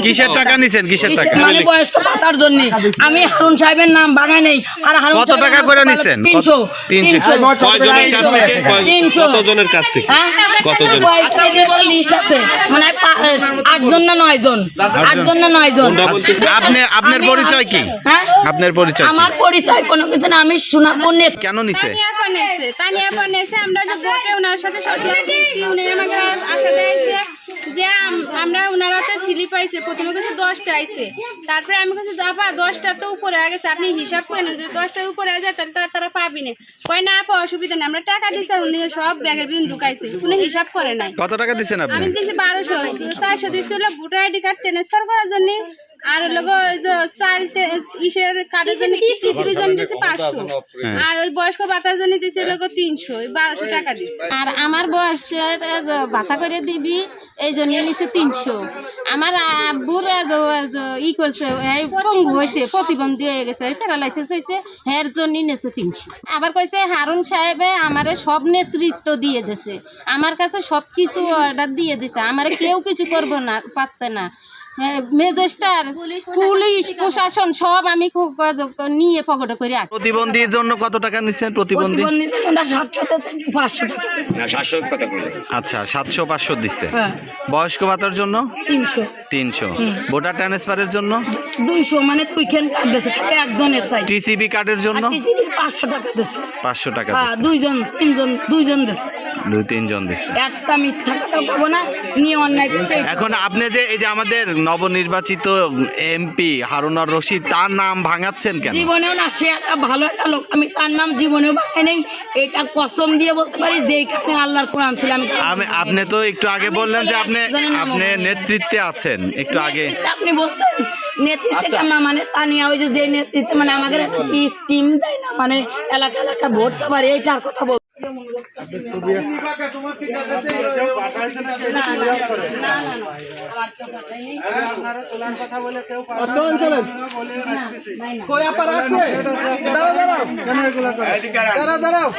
কিসের টাকা নিছেন? কিসের টাকা? মানে বয়স্ক ভাতার জন্য আমি হারুন সাহেবের নাম বাগাই নেই। আর হারুন কত টাকা করে নিছেন? 300 কয়জনের কাছ থেকে? 300 কতজনের কাছ থেকে? কতজন? লিস্ট আছে মানে 8 জন না 9 জন, 8 জন না 9 জন। আপনার পরিচয় কি? হ্যাঁ, আপনার পরিচয়? আমার পরিচয় কোনো কিছু না, আমি সোনাপুর নেত। কেন নিছে? তানিয়া পানেছে আমরা যে ভোটে ওনার সাথে সাথে দিয়েছি, উনি আমাকে আশা দিয়েছে যে আমরা ওনার হাতে স্লিপ আইছে, প্রথমে কিছু 10টা আইছে, তারপরে আমি কিছু যাবা 10টা তো উপরে হয়ে গেছে, আপনি হিসাব করেন যদি 10টার উপরে হয়ে যায় তারা পাবি না। কয় না আপা অসুবিধা নেই, আমরা টাকা দিচ্ছি, উনি সব ব্যাগের বিন ঢুকাইছে, কোনো হিসাব করে নাই। কত টাকা দিচ্ছেন আপনি? আমি দিচ্ছি 1200, 400 দিচ্ছি হলো ভোটার আইডি কার্ড ট্রান্সফার করার জন্য, আর লোক ওই যে চাল ইসের কার্ডের জন্য টিসির জন্য দিচ্ছি 500, আর ওই বয়স্ক ভাতার জন্য দিচ্ছি লোক 300, 1200 টাকা দিচ্ছি। আর আমার বয়সের ভাতা করে দিবি এই জন্য নিচ্ছে 300। আমার আব্বুর ই করছে, পঙ্গু হয়েছে, প্রতিবন্ধী হয়ে গেছে, প্যারালাইসিস হয়েছে, এর জন্য নিয়েছে 300। আবার কইছে হারুন সাহেবে আমারে সব নেতৃত্ব দিয়ে দিছে, আমার কাছে সব কিছু অর্ডার দিয়ে দিছে, আমারে কেউ কিছু করবো না পারতে না। ম্যাজিস্ট্রেট, পুলিশ প্রশাসন সব আমি খুব নিয়ে পকেটে করে রাখি। প্রতিবন্ধীর জন্য কত টাকা নিচ্ছেন? প্রতিবন্ধী প্রতিবন্ধীদের ওরা 700 টাকা দিচ্ছে। আচ্ছা, 700-500 দিচ্ছে। হ্যাঁ। বয়স্ক ভাতার জন্য 300 ভোটার ট্রান্সফারের জন্য 200, মানে তুইখান কার্ড দিছে একজনের, তাই টিসিবি কার্ডের জন্য টিসিবি 500 টাকা দিছে। 500 টাকা হ্যাঁ, দিচ্ছে। দুইজন দিছে। 2-3 জন দিচ্ছে। একটা মিথ্যা কথা পাবো না, নিয়ে অন্যায় করছে। এখন আপনি যে এই যে আমাদের নবনির্বাচিত এমপি হারুনুর রশিদ, তার নাম ভাঙাচ্ছেন কেন? জীবনেও না, সে একটা ভালো একটা লোক, আমি তার নাম জীবনেও ভাঙাই নেই। এটা কসম দিয়ে বলতে পারি যে এইখানে আল্লাহর কোরআন ছিল। আপনি তো একটু আগে বললেন যে আপনি নেতৃত্বে আছেন, একটু আগে আপনি বলছেন নেতৃত্বে কেমন, মানে তানিয়া ওই যে নেতৃত্বে, মানে আমাদের টিম দেয় না, মানে এলাকা এলাকা ভোট সবার, এইটার কথা বল। দাঁড়াও